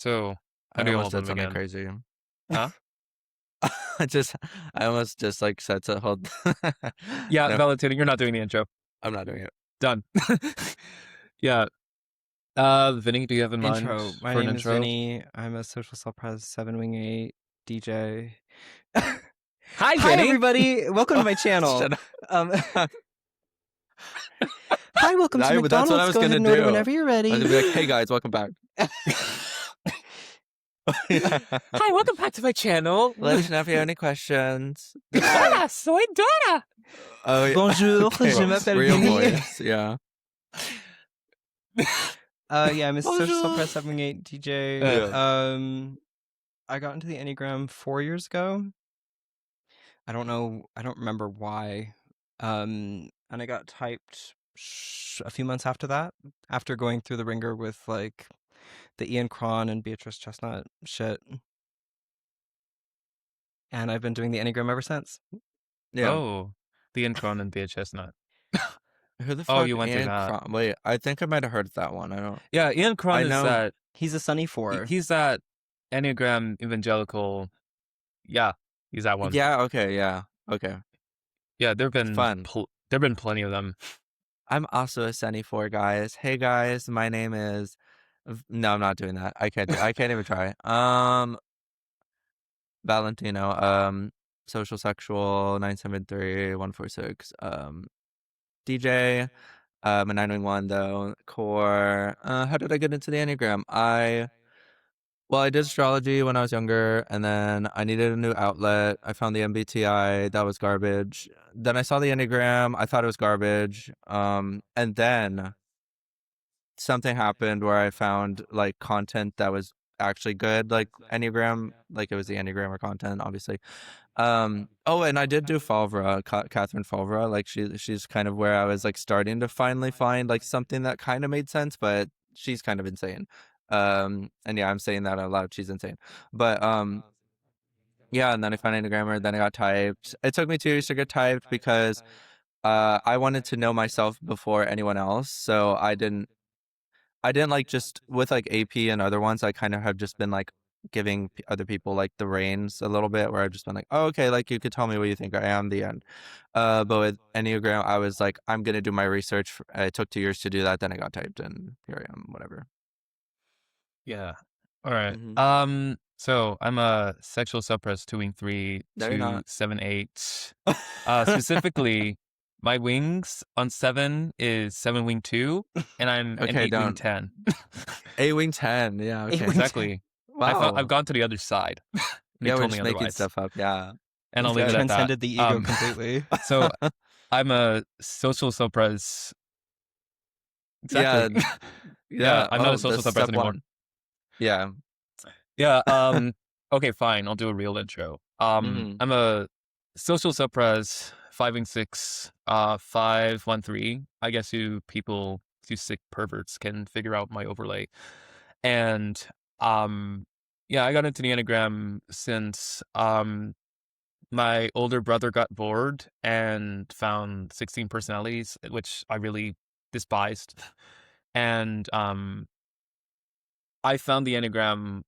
So, how I do you almost hold said them something again? crazy. Huh? I almost just like said to hold. Yeah, No, Valentino, you're not doing the intro. I'm not doing it. Done. Yeah. Vinny, do you have in mind Intro. My for an name is intro? Vinny. I'm a social suppress 7-wing-8 DJ. Hi, Hi, Vinny. everybody. Welcome to my channel. Shut up. Um, hi, welcome to That's what I McDonald's. was Go ahead gonna and order do. whenever you're I was ready. gonna be like, "Hey guys, welcome back." Hi, welcome back to my channel. Let us know if you have any questions. Hola, soy Dora. Oh, Bonjour, okay. je m'appelle Real Vinny. voice, yeah. Yeah, I'm a social Bonjour. suppress 7-wing-8 DJ. Yeah. I got into the Enneagram 4 years ago. I don't remember why. And I got typed a few months after that, after going through the ringer with like the Ian Cron and Beatrice Chestnut shit. And I've been doing the Enneagram ever since. Yeah. Oh, the Incron and the Chestnut. Who the Oh, fuck? you went through Ian that. Cron? Wait, I think I might have heard that one. I don't. Yeah, Ian Cron I is know. that. He's a Sunny 4. He's that Enneagram evangelical. Yeah, he's that one. Yeah. Okay. Yeah. Okay. Yeah, there've been Fun. there've been plenty of them. I'm also a Sunny 4, guys. Hey guys, my name is. No, I'm not doing that. I can't even try. Valentino. Social sexual 973-146. DJ. A 911 though. Core. How did I get into the Enneagram? Well, I did astrology when I was younger, and then I needed a new outlet. I found the MBTI, that was garbage. Then I saw the Enneagram, I thought it was garbage. And then something happened where I found like content that was actually good, like Enneagram, like it was the Enneagram or content, obviously. Oh, and I did do Favre, Catherine Favre. Like she's kind of where I was like starting to finally find like something that kind of made sense, but she's kind of insane. And yeah, I'm saying that out loud. She's insane. But yeah, and then I found Enneagrammer, then I got typed. It took me 2 years to get typed because I wanted to know myself before anyone else. So I didn't like just with like AP and other ones, I kind of have just been like giving other people like the reins a little bit where I've just been like, oh, okay, like you could tell me what you think I am, the end. But with Enneagram, I was like, I'm going to do my research. It took 2 years to do that. Then I got typed and here I am, whatever. Yeah. All right. Mm-hmm. So I'm a sexual suppressed 2-wing-3 No, you're not. 2-7-8. Specifically, my wings on 7 is 7-wing-2, and I'm an Okay, 8-wing-10. 8-wing-10, yeah, okay. Exactly. Wow. I've gone to the other side. They Yeah, we're told me just making otherwise. stuff up, yeah. And I'll He's leave it at that. transcended the ego completely. So I'm a social suppress. Exactly. Yeah, I'm not a social that's suppress step anymore. one. Yeah. Yeah. Okay, fine. I'll do a real intro. Mhm. I'm a social suppress 5-6, 5-1-3. I guess you sick perverts can figure out my overlay. And yeah, I got into the Enneagram since my older brother got bored and found 16 personalities, which I really despised. And I found the Enneagram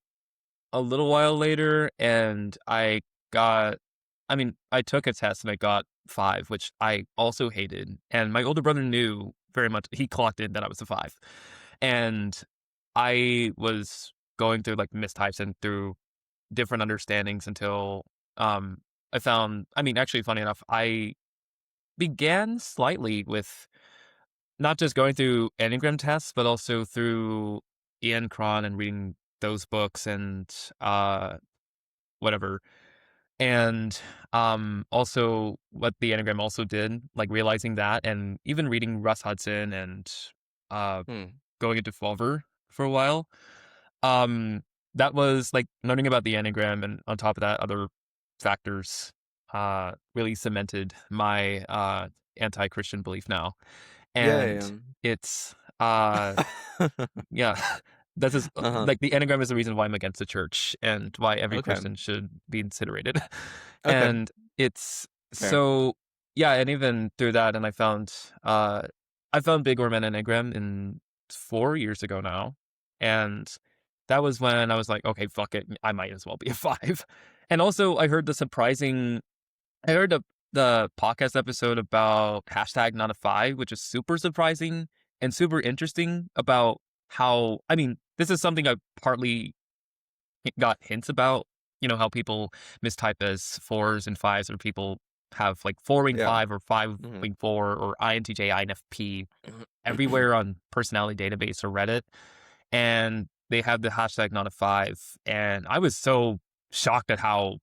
a little while later, and I took a test and I got 5, which I also hated. And my older brother knew very much, he clocked in that I was a 5. And I was going through like mistypes and through different understandings until I found, actually, funny enough, I began slightly with not just going through Enneagram tests, but also through Ian Cron and reading those books and whatever. And also what the Enneagram also did, like realizing that, and even reading Russ Hudson and going into Fulver for a while. That was like learning about the Enneagram, and on top of that, other factors really cemented my anti-Christian belief now. And it's yeah. That's just, like the Enneagram is the reason why I'm against the church and why every Christian should be incinerated. And it's so, yeah, and even through that, and I found Big Orman Enneagram 4 years ago now, and that was when I was like, okay, fuck it, I might as well be a 5. And also, I heard the podcast episode about hashtag not a 5, which is super surprising and super interesting about how, I mean, this is something I partly got hints about, how people mistype as 4s and 5s, or people have like 4 wing Yeah. 5 or 5 Mhm. wing 4 or INTJ, INFP everywhere on personality database or Reddit. And they have the hashtag not a 5. And I was so shocked at how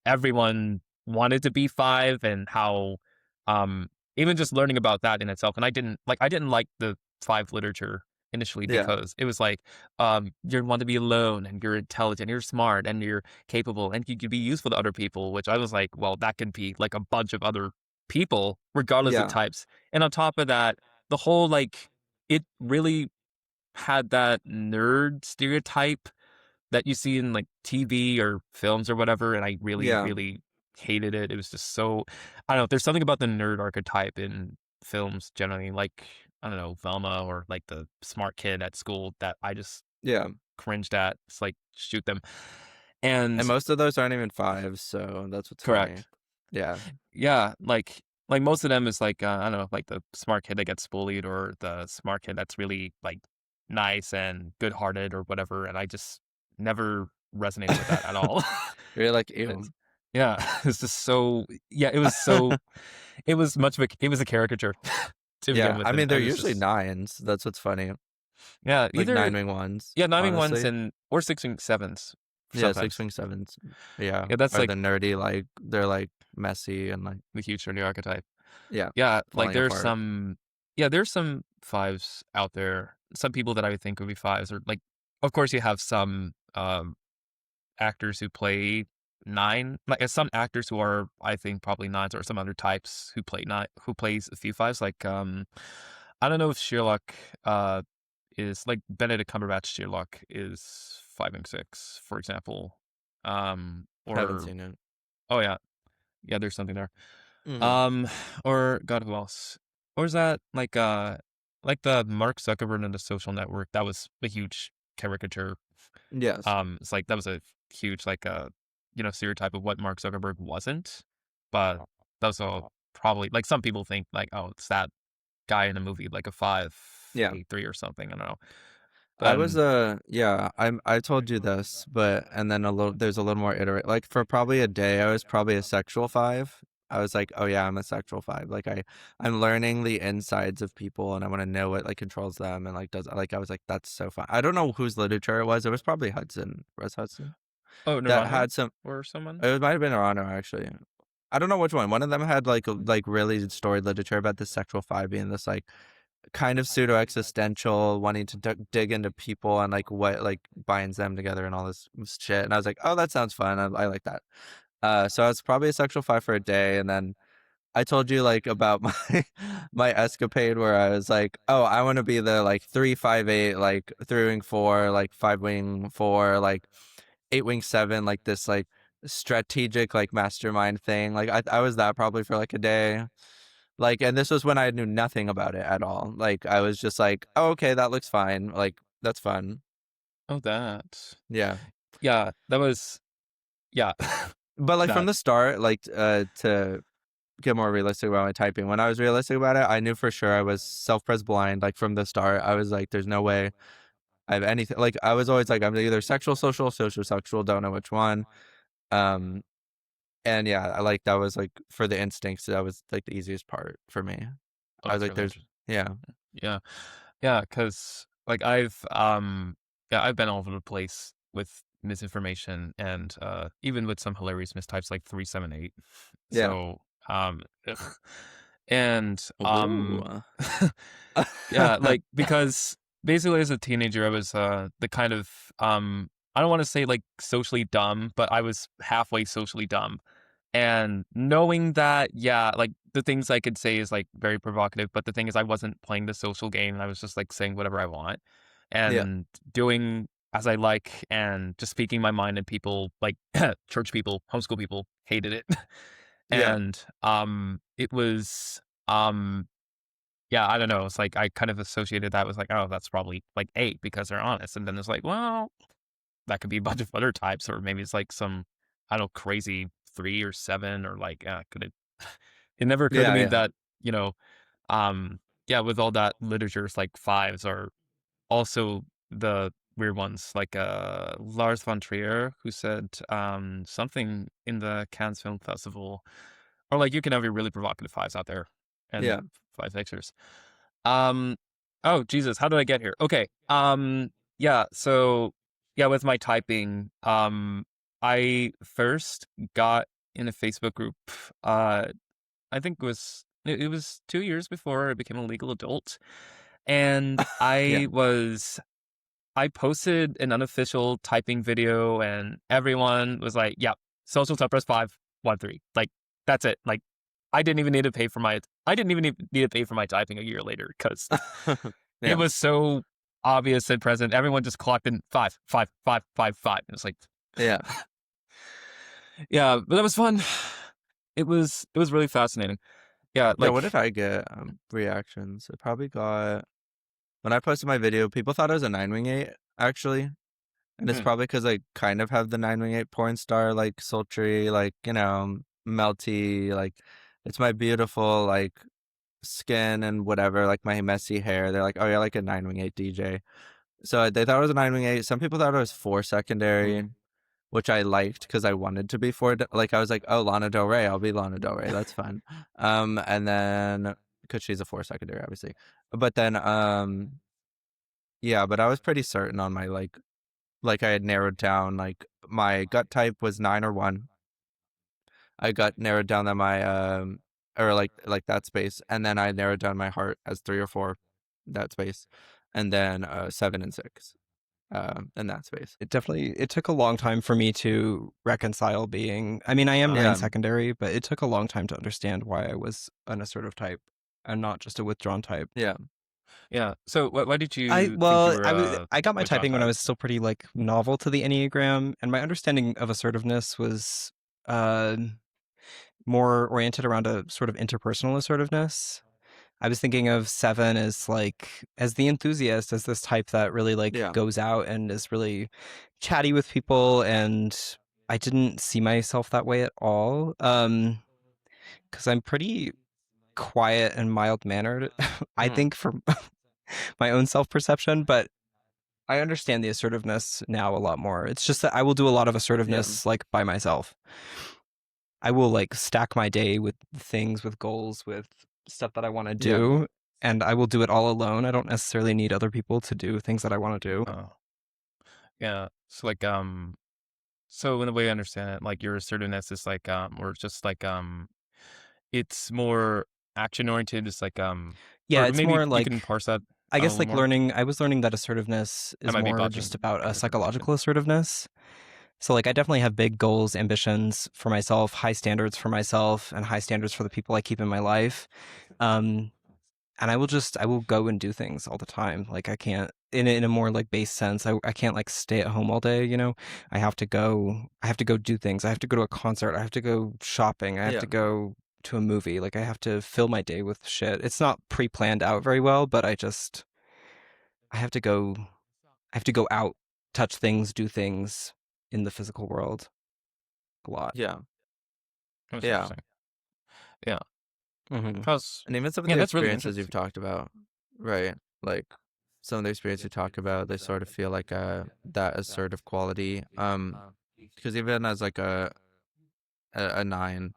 everyone wanted to be 5, and how um even just learning about that in itself. And I didn't like the 5 literature initially, Yeah. because it was like, you want to be alone, and you're intelligent, you're smart, and you're capable, and you could be useful to other people, which I was like, well, that could be like a bunch of other people regardless of Yeah. types. And on top of that, the whole like, it really had that nerd stereotype that you see in like TV or films or whatever, and I really, Yeah. really hated it. It was just so, I don't know. There's something about the nerd archetype in films generally, like, I don't know, Velma, or like the smart kid at school, that I just Yeah. cringed at. It's like, shoot them. And And most of those aren't even 5s, so that's what's funny. correct, Yeah. yeah, like most of them is like, I don't know, like the smart kid that gets bullied, or the smart kid that's really like nice and good-hearted or whatever, and I just never resonated with that at all. You're like, It's, "Ew." yeah, it's just so, yeah, it was a caricature to begin Yeah, with, I and mean, they're it was usually just, 9s, that's what's funny. yeah, Like either, 9-wing ones, yeah, 9 ones, honestly. and or 6 sevens Yeah, 6 sometimes. wing 7s. Yeah, Yeah, that's or like the nerdy, like, they're, like, messy and, like, the huge nerdy archetype. yeah, Yeah, like falling apart. there's some 5s out there. Some people that I would think would be 5s, or like, of course you have some actors who play 9, like some actors who are, I think, probably 9s, or some other types who play 9, who plays a few 5s, like I don't know if Sherlock is like Benedict Cumberbatch Sherlock is 5 and 6, for example. Haven't Or seen it. oh yeah, yeah, there's something there. Mhm. Um, or God, who else? Or is that like the Mark Zuckerberg and the Social Network? That was a huge caricature. Yes. It's like that was a huge like stereotype of what Mark Zuckerberg wasn't. But that was all probably like, some people think like, oh, it's that guy in a movie, like a five Yeah. eight three or something. I don't know. I was, But yeah, I told you this, but and then there's a little more like, for probably a day, I was probably a sexual 5. I was like, "Oh, yeah, I'm a sexual 5." Like, I'm learning the insides of people, and I wanna know what, like, controls them and, like, does like, I was like, "That's so fun." I don't know whose literature it was. It was probably Hudson, Russ Hudson, oh, that Nirvana had some or someone. it might have been Arano, actually. I don't know which one. One of them had, like, really storied literature about this sexual 5 being this, like, kind of pseudo existential, wanting to dig into people and like what like binds them together and all this shit. And I was like, oh, that sounds fun. I like that. So I was probably a sexual 5 for a day, and then I told you like about my my escapade where I was like, oh, I want to be the like 358, like 3-wing 4, like 5-wing 4, like 8-wing 7, like this like strategic like mastermind thing. Like I was that probably for like a day. Like, and this was when I knew nothing about it at all. Like, I was just like, "Oh, okay, that looks fine. Like, that's fun." Oh, that. Yeah. Yeah, that was, yeah. But, like, from That. the start, like, to get more realistic about my typing, when I was realistic about it, I knew for sure I was self-pres blind, like, from the start. I was like, "There's no way I have anything." Like, I was always like, "I'm either sexual, social, social, sexual, don't know which one." Um, and yeah, I like that was, like, for the instincts, that was, like, the easiest part for me. Oh, I was that's like, really "There's" interesting. yeah. Yeah. Yeah, because like I've been all over the place with misinformation, and even with some hilarious mistypes like 378. Yeah. So ugh. And Ooh. yeah, like, because basically as a teenager I was the kind of I don't want to say like socially dumb, but I was halfway socially dumb. And knowing that, yeah, like the things I could say is like very provocative, but the thing is, I wasn't playing the social game, and I was just like saying whatever I want Yeah. and doing as I like, and just speaking my mind, and people like church people, homeschool people hated it. Yeah. And it was yeah, I don't know. It's like I kind of associated that with like, oh, that's probably like 8 because they're honest. And then it's like, well, that could be a bunch of other types, or maybe it's like some, I don't know, crazy 3 or 7, or like, could it it never occurred to Yeah, me yeah. that, you know, yeah, with all that literature, it's like 5s are also the weird ones, like, Lars von Trier, who said, something in the Cannes Film Festival, or like, you can have your really provocative 5s out there, and Yeah. 5 Xers. Um, oh, Jesus, how did I get here? Okay, yeah, so, yeah, with my typing, I first got in a Facebook group, uh, I think it was 2 years before I became a legal adult, and Yeah. I posted an unofficial typing video, and everyone was like, "Yep, social typers 513." Like, that's it. Like, I didn't even need to pay for my typing a year later, because it Yeah. was so obvious and present. Everyone just clocked in 5, 5, 5, 5, 5. And it's like, Yeah. yeah, but that was fun. It was really fascinating. Yeah, Yeah, what did like, I get, reactions? I probably got when I posted my video, people thought I was a 9-wing-8, actually, and it's mm, probably because I kind of have the 9-wing-8 porn star, like, sultry, like, melty, like, it's my beautiful, like, skin and whatever, like, my messy hair. They're like, "Oh, you're like a 9-wing-8 DJ." So, they thought I was a 9-wing-8. Some people thought I was 4 secondary, mm. which I liked because I wanted to be 4 like, I was like, "Oh, Lana Del Rey, I'll be Lana Del Rey, that's fun." And then because she's a 4 secondary, obviously. But then, yeah, but I was pretty certain on my, like, I had narrowed down, like, my gut type was 9 or 1. I got narrowed down that my, or, like, that space, and then I narrowed down my heart as 3 or 4, that space, and then, 7 and 6, in that space. It took a long time for me to reconcile being. I mean, I am 9 Yeah, secondary, but it took a long time to understand why I was an assertive type and not just a withdrawn type. yeah, Yeah. So why did you think you were a I got my withdrawn typing when I type? was still pretty like novel to the Enneagram, and my understanding of assertiveness was uh more oriented around a sort of interpersonal assertiveness. I was thinking of 7 as like as the enthusiast, as this type that really like yeah, goes out and is really chatty with people, and I didn't see myself that way at all. Because I'm pretty quiet and mild mannered, I mhm, think, for my own self perception, but I understand the assertiveness now a lot more. It's just that I will do a lot of yeah, assertiveness like by myself. I will like stack my day with things, with goals, with stuff that I want to yeah, do, and I will do it all alone. I don't necessarily need other people to do things that I want to do. Oh, yeah. So like, so in the way I understand it, like, your assertiveness is like, or just like, it's more action oriented. It's like, Yeah, or it's maybe more you like can parse that I out a guess little like more. I was learning that assertiveness I is might be more just botching about my a interpretation. psychological assertiveness. So like I definitely have big goals, ambitions for myself, high standards for myself, and high standards for the people I keep in my life. Um, and I will go and do things all the time. Like I can't in a more like base sense. I can't like stay at home all day, you know. I have to go do things. I have to go to a concert. I have to go shopping. I have yeah, to go to a movie. Like I have to fill my day with shit. It's not pre-planned out very well, but I have to go I have to go out, touch things, do things in the physical world a lot. yeah, That's yeah, interesting. Yeah. Hmm. Cause and even some of yeah, the that's really experiences you've interesting. talked about, right? Like, some of the experiences you talk about, they sort of feel like, that assertive quality, because even as, like, a 9,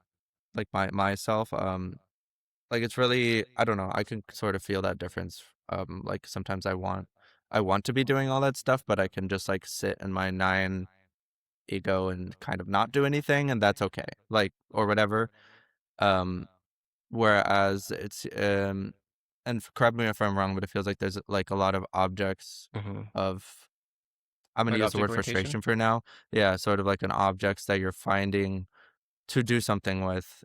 like, myself, like, it's really I don't know, I can sort of feel that difference, like, sometimes I want to be doing all that stuff, but I can just, like, sit in my 9 ego and kind of not do anything, and that's okay, like, or whatever, um, whereas it's, and correct me if I'm wrong, but it feels like there's, like, a lot of objects Hmm. of I'm gonna Like, use the object word orientation. frustration for now. Yeah, sort of like an objects that you're finding to do something with.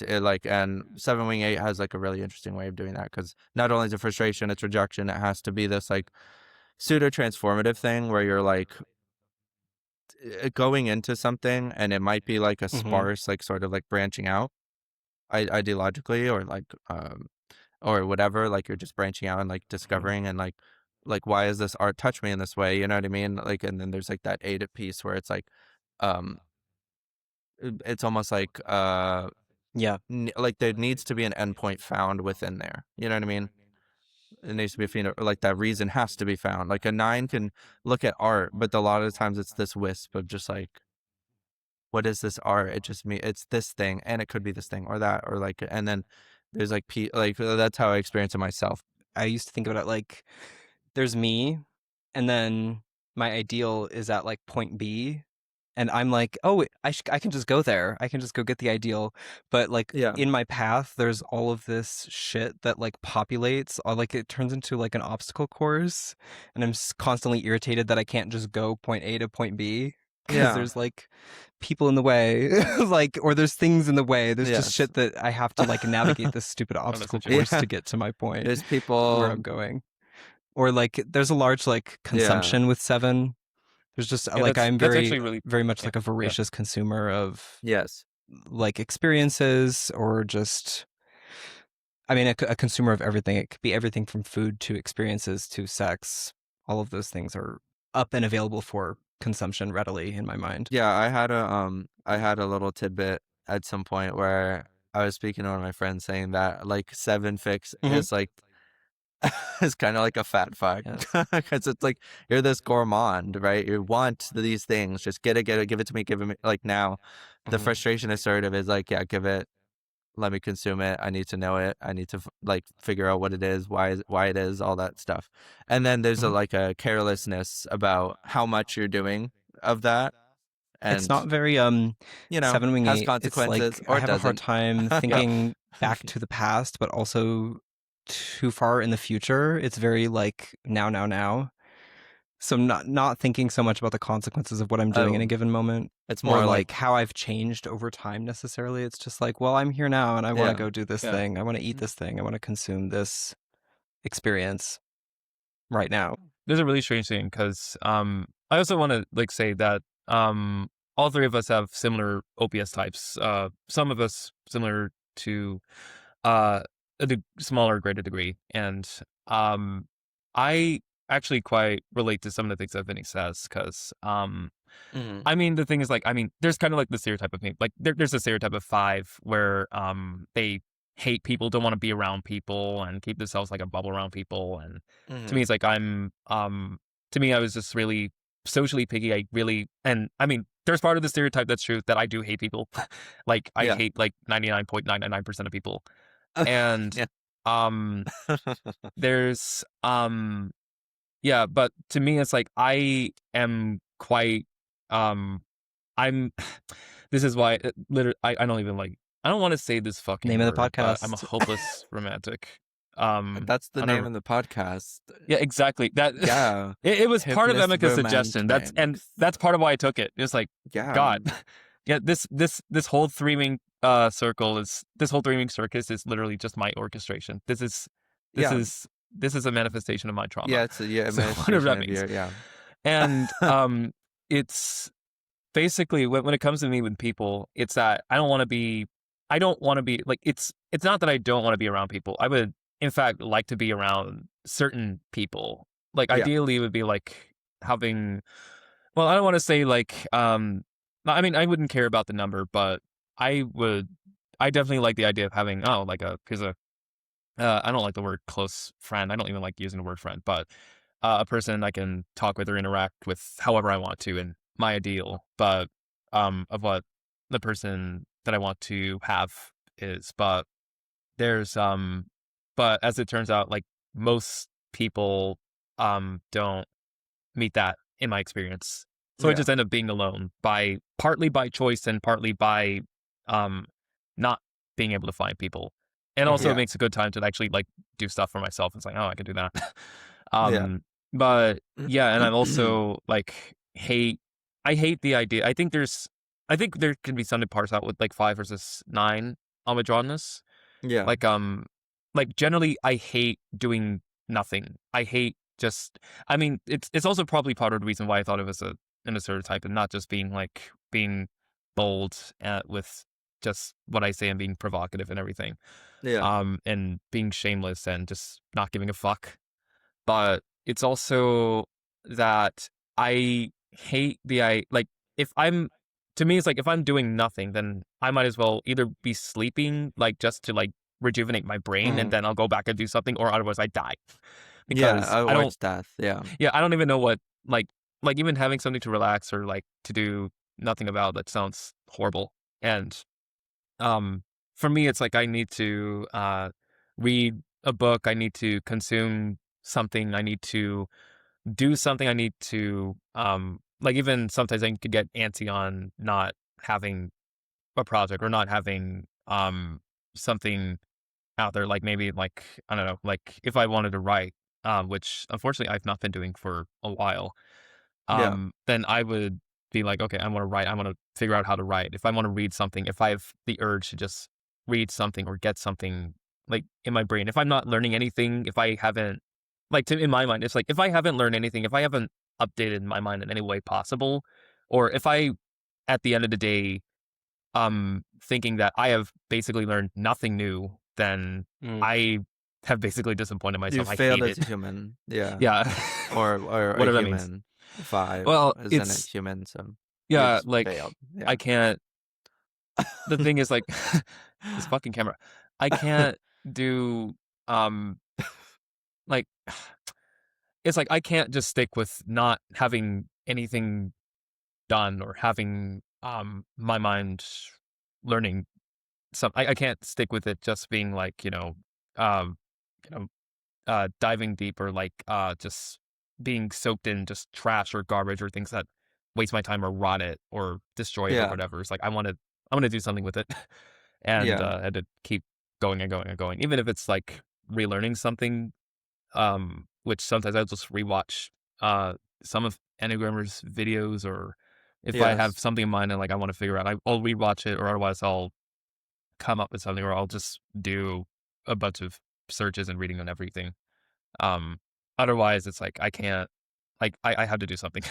Like, and 7 Wing 8 has like a really interesting way of doing that because not only is it frustration, it's rejection. It has to be this like pseudo transformative thing where you're like going into something and it might be like a Hmm. sparse, like sort of like branching out ideologically or like, or whatever, like you're just branching out and like discovering and like like, why is this art touch me in this way? You know what I mean? Like, and then there's like that Ada piece where it's like, um, it's almost like, Yeah. like there needs to be an endpoint found within there. You know what I mean? It needs to be like that reason has to be found. Like a 9 can look at art, but a lot of the times it's this wisp of just like, what is this art? It just it's this thing, and it could be this thing or that, or like, and then there's like like that's how I experience it myself. I used to think about it like there's me, and then my ideal is at like point B, and I'm like, oh, I can just go there. I can just go get the ideal. But like Yeah, in my path, there's all of this shit that like populates, or like it turns into like an obstacle course, and I'm constantly irritated that I can't just go point A to point B because yeah, there's like people in the way, like, or there's things in the way. There's just yes, shit that I have to like navigate this stupid obstacle situation. course yeah. to get to my point There's where people, I'm going. Or like there's a large like yeah, consumption with 7. There's just Yeah, like I'm that's very actually really very much yeah, like a yeah. voracious consumer of yes, like experiences, or just I mean a consumer of everything. It could be everything from food to experiences to sex. All of those things are up and available for consumption readily in my mind. yeah. I had a little tidbit at some point where I was speaking to one of my friends saying that like 7 fix Hmm. is like it's kind of like a fat fuck Yes. because it's like you're this gourmand, right? You want these things, just get it, give it to me, give it me. Like now, the Hmm. frustration assertive is like, yeah, give it, let me consume it. I need to know it. I need to like figure out what it is, why it is, all that stuff. And then there's a Hmm. like a carelessness about how much you're doing of that, It's and not very 7 wing has 8. It's consequences like I or it have a hard doesn't. time Yeah. thinking back to the past, but also too far in the future. It's very like now. So not thinking so much about the consequences of what I'm doing in a Oh, given moment, it's or more like, like how I've changed over time necessarily. It's just like, well, I'm here now and I want to yeah, go do this Yeah. thing. I want to eat this thing. I want to consume this experience right now. There's a really strange thing because I also want to like say that all three of us have similar OPS types. Some of us similar to a smaller, greater degree, and I actually quite relate to some of the things that Vinny says because mhm, I mean the thing is like I mean there's kind of like the stereotype of me like there's a stereotype of 5 where they hate people, don't want to be around people, and keep themselves like a bubble around people, and to me mhm, it's like to me I was just really socially picky. I really and I mean there's part of the stereotype that's true that I do hate people. Like I yeah, hate like 99.999% of people. And yeah, um there's yeah, but to me it's like I am quite um I'm this is why literally I don't even like I don't want to say this fucking Name of the word, but I'm a podcast. hopeless romantic. that's the I name never of the podcast. yeah, exactly. That Yeah, it was part of Hypness Emika's suggestion. Romantics. That's part of why I took it. It's like Yeah, God. Yeah, this whole three-wing circle is this whole three-wing circus is literally just my orchestration. This yeah, is this is a manifestation of my trauma. yeah. It's a yeah So whatever administration that of means. your yeah. And it's basically when it comes to me with people, it's that I don't want to be like it's not that I don't want to be around people. I would in fact like to be around certain people. Like Yeah, ideally it would be like having well, I don't want to say like I mean I wouldn't care about the number, but I would I definitely like the idea of having oh like a here's a I don't like the word close friend. I don't even like using the word friend, but a person I can talk with or interact with however I want to, and my ideal, but of what the person that I want to have is. But there's but as it turns out, like most people don't meet that in my experience. So I yeah, just end up being alone by partly by choice and partly by um not being able to find people. And also Hmm. it yeah, makes a good time to actually like do stuff for myself. It's like, oh, I can do that. yeah. But yeah, and I'm also like I hate the idea. I think there can be something to parse out with like 5 versus 9 on withdrawnness. Yeah, Like like generally I hate doing nothing. I hate just I mean, it's also probably part of the reason why I thought it was an assertive type and not just being bold with just what I say and being provocative and everything. yeah, And being shameless and just not giving a fuck. But it's also that I hate like, if I'm to me, it's like, if I'm doing nothing, then I might as well either be sleeping, like, just to, like, rejuvenate my brain, and Mhm. then I'll go back and do something, or otherwise I die. Yeah, Because I or don't it's death, yeah. yeah, I don't even know what, like even having something to relax or, like, to do nothing about, that sounds horrible. And, um, for me, it's like I need to, read a book, I need to consume something, I need to do something, I need to, like, even sometimes I could get antsy on not having a project, or not having, something out there, like, maybe, like, I don't know, like, if I wanted to write, which unfortunately I've not been doing for a while, Yeah, then I would be like, okay, I want to write. I want to figure out how to write. If I want to read something, if I have the urge to just read something or get something, like, in my brain, if I'm not learning anything, if I haven't, like, in my mind, it's like, if I haven't learned anything, if I haven't updated my mind in any way possible, or if I, at the end of the day, thinking that I have basically learned nothing new, then mm. I have basically disappointed You myself. I failed hate as it. a human, yeah, Yeah. or a Whatever that means. human. 5 Well, isn't a it's human, so you yeah, just like, failed, I yeah. can't the thing is, like, this fucking camera. I can't do, um, like, it's like I can't just stick with not having anything done, or having, my mind learning I can't stick with it just being like, um, you know, diving deep, or, like, just being soaked in just trash or garbage or things that waste my time or rot it or destroy it or Yeah, whatever. It's like, I wanna do something with it. And, yeah, I had to keep going and going and going, even if it's, like, relearning something, which sometimes I'll just rewatch, some of Enneagrammer's videos, or if I have yes. something in mind and, like, I wanna figure out, I'll rewatch it, or otherwise I'll come up with something, or I'll just do a bunch of searches and reading on everything. Um, Otherwise, it's like I can't, like, I have to do something.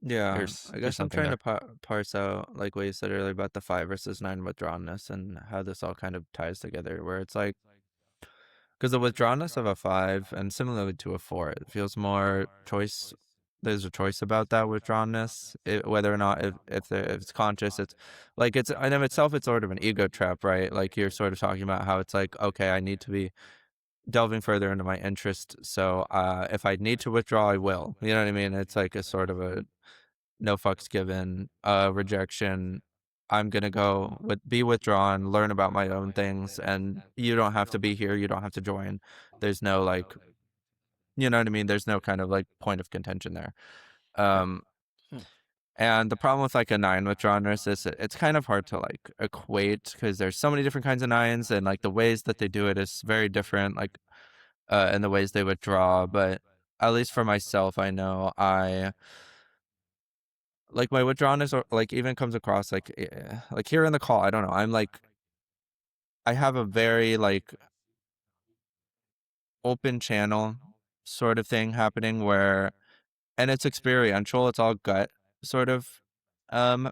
Yeah, There's I there's guess I'm something trying there. to parse out, like, what you said earlier about the 5 versus 9 withdrawnness and how this all kind of ties together, where it's like, because the withdrawnness of a 5, and similarly to a 4, it feels more choice. There's a choice about that withdrawnness, whether or not if it's conscious, it's like it's in of itself, it's sort of an ego trap, right? Like you're sort of talking about how it's like, okay, I need to be delving further into my interest, so if I need to withdraw, I will. You know what I mean? It's like a sort of a no fucks given, rejection. I'm gonna go be withdrawn, learn about my own things, and you don't have to be here. You don't have to join. There's no like, you know what I mean? There's no kind of like point of contention there. Yeah. Um, and the problem with like a 9 withdrawnness is it's kind of hard to like equate because there's so many different kinds of 9s, and like the ways that they do it is very different, like, in the ways they withdraw. But at least for myself, I know I like my withdrawnness, or like even comes across like here in the call. I don't know. I'm like I have a very like open channel sort of thing happening where, and it's experiential. It's all gut sort of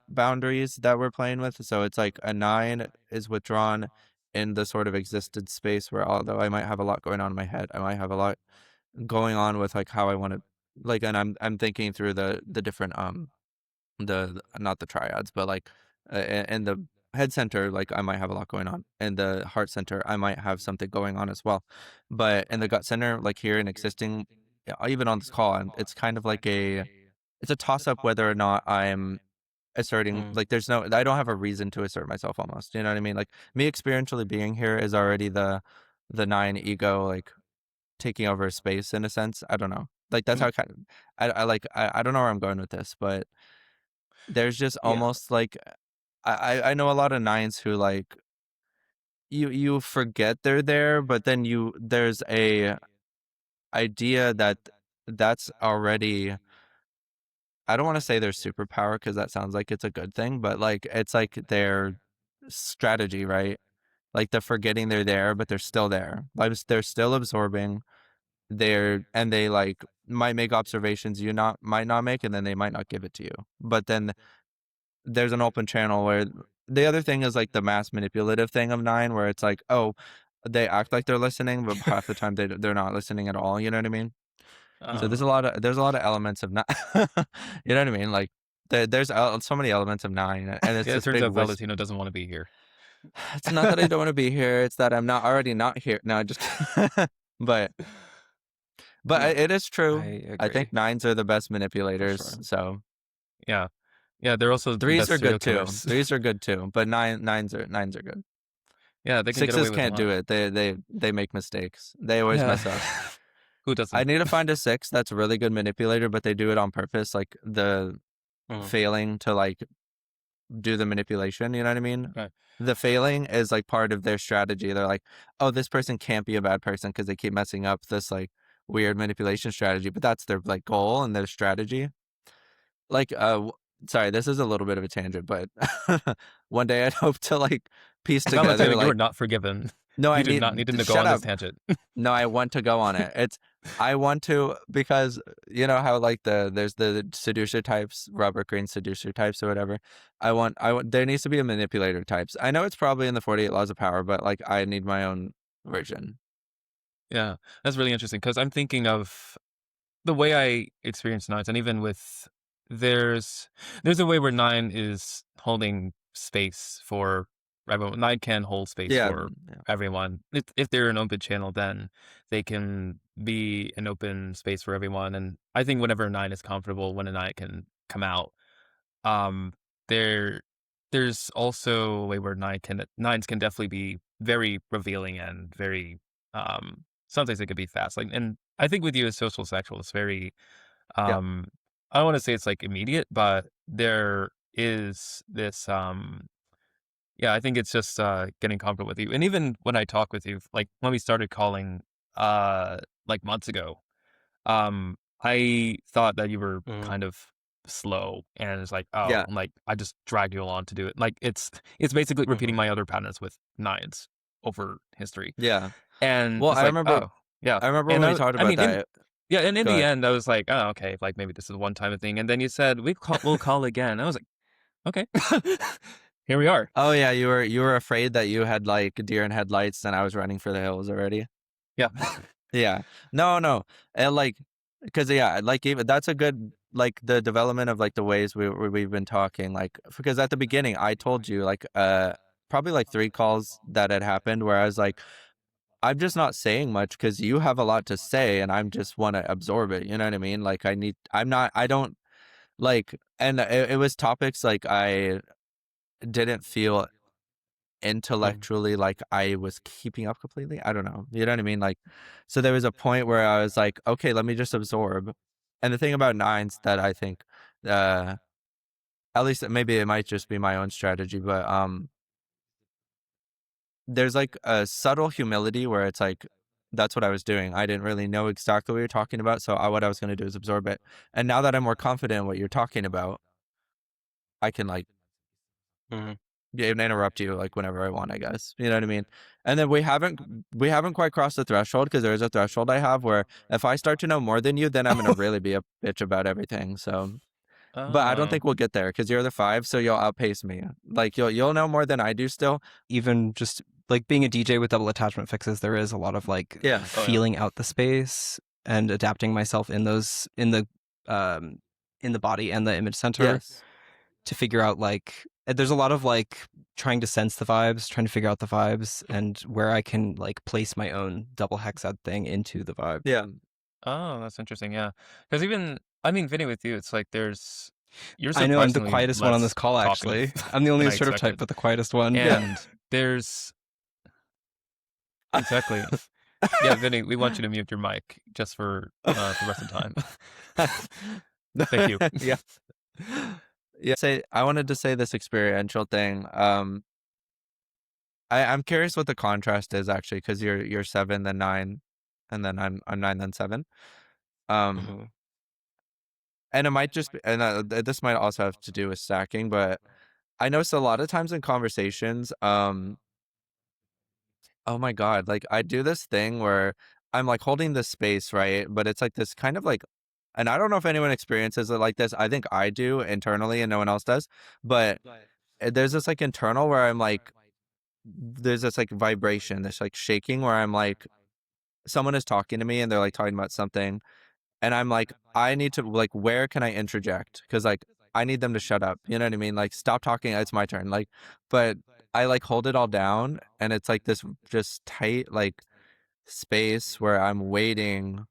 boundaries that we're playing with. So it's like a 9 is withdrawn in the sort of existed space where, although I might have a lot going on in my head, I might have a lot going on with like how I want to, like, and I'm thinking through the different not the triads, but like, in the head center, like I might have a lot going on. In the heart center, I might have something going on as well. But in the gut center, like here in existing, yeah, even on this call, it's kind of like it's a toss up whether or not I'm asserting. Mm. Like, there's no, I don't have a reason to assert myself almost. You know what I mean? Like me experientially being here is already the 9 ego, like taking over space in a sense. I don't know. Like that's how I kind of, I don't know where I'm going with this, but there's just Yeah. almost like I know a lot of 9s who like you forget they're there, but then there's a idea that that's already, I don't want to say their superpower because that sounds like it's a good thing, but like it's like their strategy, right? Like they're forgetting they're there, but they're still there. Like they're still absorbing. And they like might make observations you not might not make, and then they might not give it to you. But then there's an open channel where the other thing is like the mass manipulative thing of 9, where it's like, oh, they act like they're listening, but half the time they're not listening at all. You know what I mean? So there's Uh, a lot of elements of 9. You know what I mean? Like there's so many elements of 9, and it's yeah, it this turns big out Valentino doesn't want to be here. It's not that I don't want to be here. It's that I'm not already not here. No, just but Yeah, it is I true. I think agree nines are the best for manipulators. sure. So Yeah. Yeah, they're also the threes best are serial good too. killers. Threes are good too. But nines are good. Yeah, they can get away Sixes with a can't do lot. it. They make mistakes. They always Yeah. mess up. Who I doesn't? need to find a 6 that's a really good manipulator, but they do it on purpose. Like the Mm. failing to like do the manipulation. You know what I mean? Okay. The failing is like part of their strategy. They're like, oh, this person can't be a bad person because they keep messing up this like weird manipulation strategy, but that's their like goal and their strategy. Like, sorry, this is a little bit of a tangent, but one day I'd hope to like piece Valentino, together you are like, not forgiven. no, You I do not need need to go shut on this up. tangent. No, I want to go on it. I want to because you know how like there's the seducer types, rubber green seducer types or whatever. I want there needs to be a manipulator types. I know it's probably in the 48 laws of power, but like I need my own version. Yeah, that's really interesting because I'm thinking of the way I experience nines, and even with there's there's a way where nine is holding space for everyone. Nine can hold space Yeah, for yeah. everyone. If they're an open channel, then they can be an open space for everyone. And I think whenever a nine is comfortable, when a nine can come out, um, there there's also a way where nines can definitely be very revealing and very sometimes it could be fast. Like, and I think with you as social sexual, it's very Yeah. um I don't want to say it's like immediate, but there is this yeah, I think it's just getting comfortable with you. And even when I talk with you, like when we started calling like months ago, I thought that you were Mm. kind of slow, and it's like, oh, Yeah. like I just dragged you along to do it. Like it's basically repeating Mhm. my other patterns with nines over history. Yeah. And Well, it's like, oh, yeah. I remember And when we talked I about mean, that. yeah, and in Go the ahead. end, I was like, oh, okay, like maybe this is a one time thing. And then you said we'll call again. I was like, okay, here we are. Oh yeah, you were afraid that you had like deer in headlights and I was running for the hills already. Yeah, Yeah. No, no. And like, because yeah, like even that's a good like the development of like the ways we've been talking. Like because at the beginning I told you like probably like 3 calls that had happened where I was like, I'm just not saying much because you have a lot to say and I'm just want to absorb it. You know what I mean? Like I don't like, and it was topics like I didn't feel Mm. intellectually like I was keeping up completely. I don't know. You know what I mean? Like, so there was a point where I was like, okay, let me just absorb. And the thing about nines that I think, uh, at least maybe it might just be my own strategy, but there's like a subtle humility where it's like that's what I was doing. I didn't really know exactly what you're talking about, so what I was going to do is absorb it. And now that I'm more confident in what you're talking about, I can like Mhm. be able to interrupt you like whenever I want, I guess. You know what I mean? And then we haven't quite crossed the threshold because there is a threshold I have where if I start to know more than you, then I'm gonna really be a bitch about everything. So, but I don't oh, think we'll get there because you're the 5, so you'll outpace me. Like you'll know more than I do still. Even just like being a DJ with double attachment fixes, there is a lot of like Yeah. oh yeah, feeling out the space and adapting myself in those um in the body and the image center Yes. to figure out like there's a lot of like trying to sense the vibes, trying to figure out the vibes and where I can like place my own double hexad thing into the vibe. Yeah. oh, that's interesting. Yeah, because even I mean, Vinny, with you, it's like you're I know I'm the surprisingly quietest one on this less call talkative actually. I'm the only than I assertive type, expected, but the quietest one. Yeah. and there's exactly. Yeah, Vinny, we want you to mute your mic just for the rest of the time. Thank you. Yeah. Yeah. Say I wanted to say this experiential thing. I'm curious what the contrast is actually because you're 7 then 9, and then I'm 9 then 7. Um, Mhm. and it might just be, and this might also have to do with stacking, but I notice a lot of times in conversations, oh my god, like I do this thing where I'm like holding this space, right? But it's like this kind of like, and I don't know if anyone experiences it like this. I think I do internally, and no one else does. But there's this like internal where I'm like, there's this like vibration, this like shaking where I'm like, someone is talking to me and they're like talking about something and I'm like, I need to like, where can I interject? Because like I need them to shut up. You know what I mean? Like, stop talking. It's my turn. Like, but I like hold it all down, and it's like this just tight like space where I'm waiting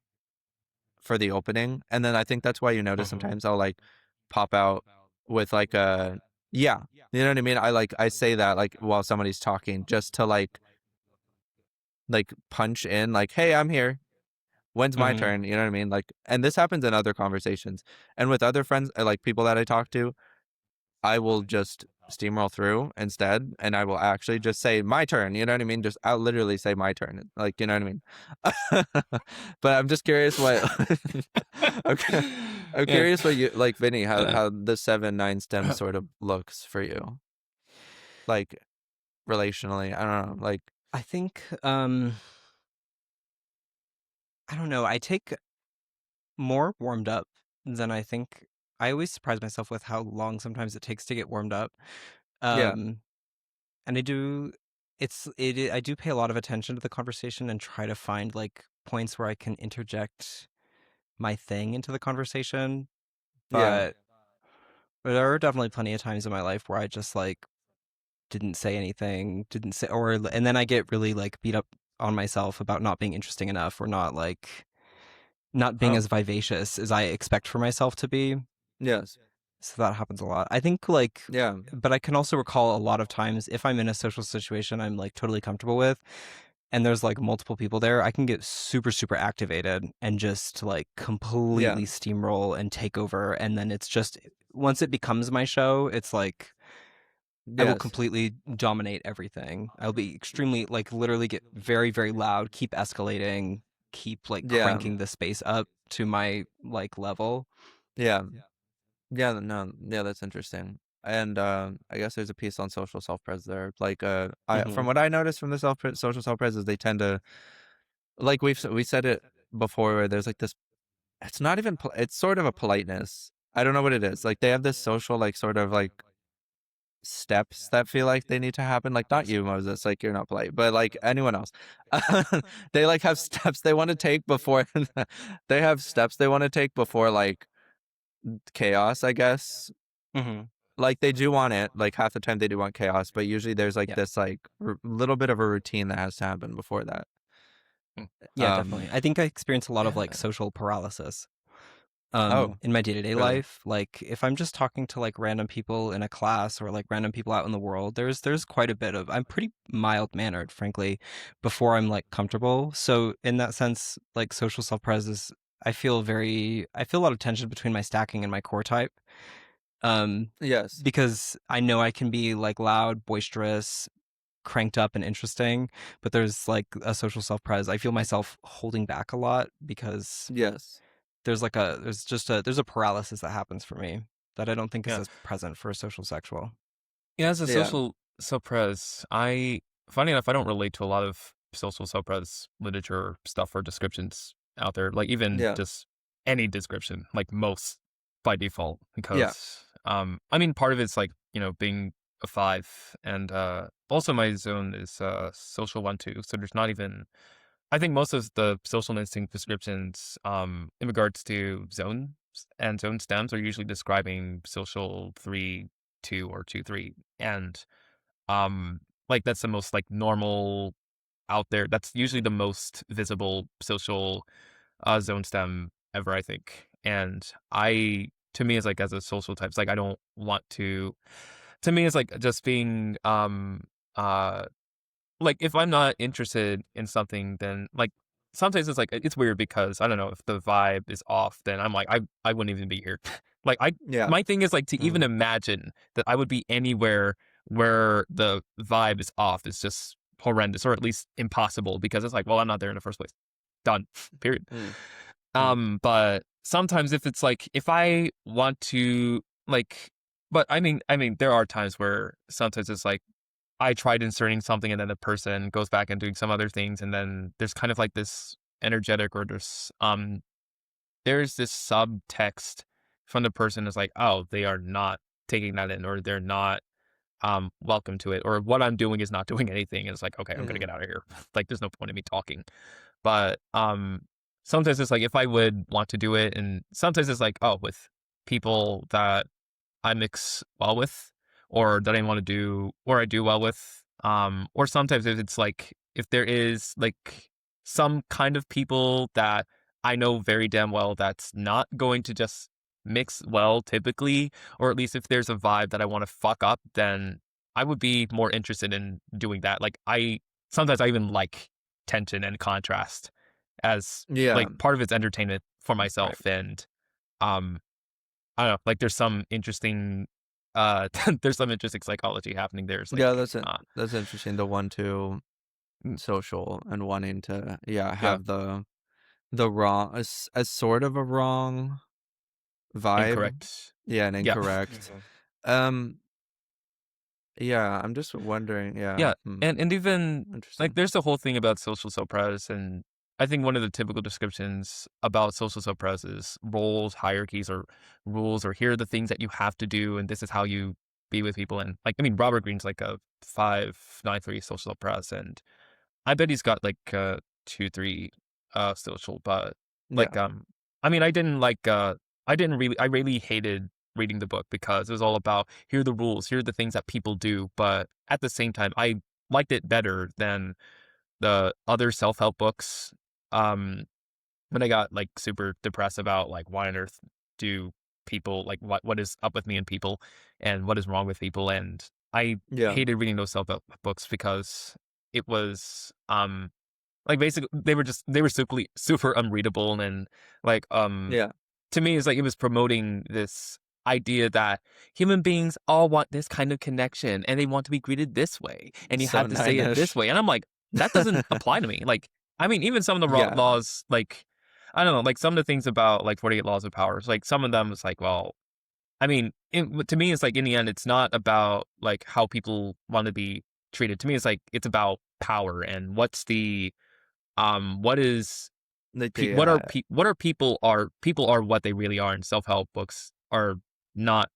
for the opening, and then I think that's why you notice Mhm. sometimes I'll like pop out with like a yeah. You know what I mean? I say that like while somebody's talking just to like punch in like, hey, I'm here. When's my Mhm. turn? You know what I mean? Like, and this happens in other conversations and with other friends, like people that I talk to. I will just steamroll through instead, and I will actually just say my turn. You know what I mean? Just I'll literally say my turn. Like, you know what I mean? But I'm just curious what okay. I'm Yeah. curious what you like, Vinny, how the 7-9 stem sort of looks for you. Like relationally. I don't know. Like I think I don't know. I take more warmed up than I think. I always surprise myself with how long sometimes it takes to get warmed up. yeah. Um and I do pay a lot of attention to the conversation and try to find like points where I can interject my thing into the conversation. Yeah. But there are definitely plenty of times in my life where I just like didn't say anything, didn't say, or and then I get really like beat up on myself about not being interesting enough or not being Oh, as vivacious as I expect for myself to be. yes. So that happens a lot. I think like, Yeah. but I can also recall a lot of times if I'm in a social situation I'm like totally comfortable with and there's like multiple people there, I can get super, super activated and just like Yeah. completely steamroll and take over. And then it's just, once it becomes my show, it's like, I will Yes. completely dominate everything. I'll be extremely, like, literally get very, very loud, keep escalating, keep like Yeah. cranking the space up to my like level. Yeah. Yeah, no, yeah, that's interesting. And I guess there's a piece on social self-pres there. Like I Hmm. from what I noticed from the social self-pres is they tend to like we said it before where there's like this it's not even it's sort of a politeness. I don't know what it is. Like they have this social like sort of like steps that feel like they need to happen. Like not you, Moses, like you're not polite, but like anyone else. They like have steps they want to take before they have steps they want to take before like chaos, I guess. Hmm. Like they do want it, like half the time they do want chaos, but usually there's like Yeah. this like little bit of a routine that has to happen before that. Yeah, definitely. Um, I think I experience a lot of yeah. like social paralysis. Oh, In my day-to-day really? life, like if I'm just talking to like random people in a class or like random people out in the world, there's quite a bit of, I'm pretty mild-mannered frankly before I'm like comfortable. So in that sense, like social self-pres is, I feel a lot of tension between my stacking and my core type. Um Yes. because I know I can be like loud, boisterous, cranked up and interesting, but there's like a social self-pres. I feel myself holding back a lot because Yes. there's a paralysis that happens for me that I don't think is Yeah. as present for a social sexual. Yeah, as a Yeah. social suppress, funny enough, I don't relate to a lot of social suppress literature stuff or descriptions out there, like even Yeah. just any description, like most by default, Yeah. because, I mean, part of it's like, being a five and, also my zone is, social one, two. So there's not even, I think most of the social instinct descriptions, in regards to zones and zone stems are usually describing social three, two, or two, three. And like that's the most like normal out there. That's usually the most visible social zone stem ever, I think. And to me, it's like as a social type, it's like I don't want to me, it's like just being uh like if I'm not interested in something, then like sometimes it's like it's weird because I don't know if the vibe is off, then I'm like I wouldn't even be here. Like Yeah. my thing is like to even Mm. imagine that I would be anywhere where the vibe is off is just horrendous or at least impossible because it's like, well, I'm not there in the first place. Done. Period. Mm. Mm. But sometimes if it's like if I want to like but I mean there are times where sometimes it's like I tried inserting something and then the person goes back and doing some other things and then there's kind of like this energetic or there's this subtext from the person is like, oh, they are not taking that in or they're not welcome to it or what I'm doing is not doing anything. And it's like, okay, I'm gonna Mm. get out of here. Like there's no point in me talking. But sometimes it's like if I would want to do it, and sometimes it's like, oh, with people that I mix well with, or that I want to do, or I do well with. Or sometimes if it's like, if there is like some kind of people that I know very damn well that's not going to just mix well typically, or at least if there's a vibe that I want to fuck up, then I would be more interested in doing that. Like, sometimes I even like tension and contrast as Yeah, like part of its entertainment for right. myself. And um I don't know, like there's some interesting there's some interesting psychology happening there. It's like Yeah, that's interesting. The 1-2 mm, social and wanting to, yeah, yeah, have the wrong as sort of a wrong vibe. incorrect. Yeah, and Yeah. incorrect. Um, yeah, I'm just wondering. Yeah, Yeah. And even like interesting. there's the whole thing about social suppress, and I think one of the typical descriptions about social suppress is roles, hierarchies, or rules, or here are the things that you have to do, and this is how you be with people. And like, I mean, Robert Greene's like a 593 social suppress, and I bet he's got like 2, 3 social, but Yeah, like I mean, I really hated reading the book because it was all about here are the rules, here are the things that people do, but at the same time I liked it better than the other self-help books. Um when I got like super depressed about like why on earth do people like what is up with me and people and what is wrong with people, and I yeah, hated reading those self-help books because it was like basically they were super unreadable, and like yeah. to me it's like it was promoting this idea that human beings all want this kind of connection and they want to be greeted this way and you So have to say it this nine-ish. way, and I'm like, that doesn't apply to me. Like, I mean, even some of the Yeah, laws, like I don't know, like some of the things about like 48 laws of power, like some of them is like, well, I mean, to me it's like in the end it's not about like how people want to be treated. To me it's like it's about power and what's the what is like what are yeah, what are people are what they really are, and self-help books are not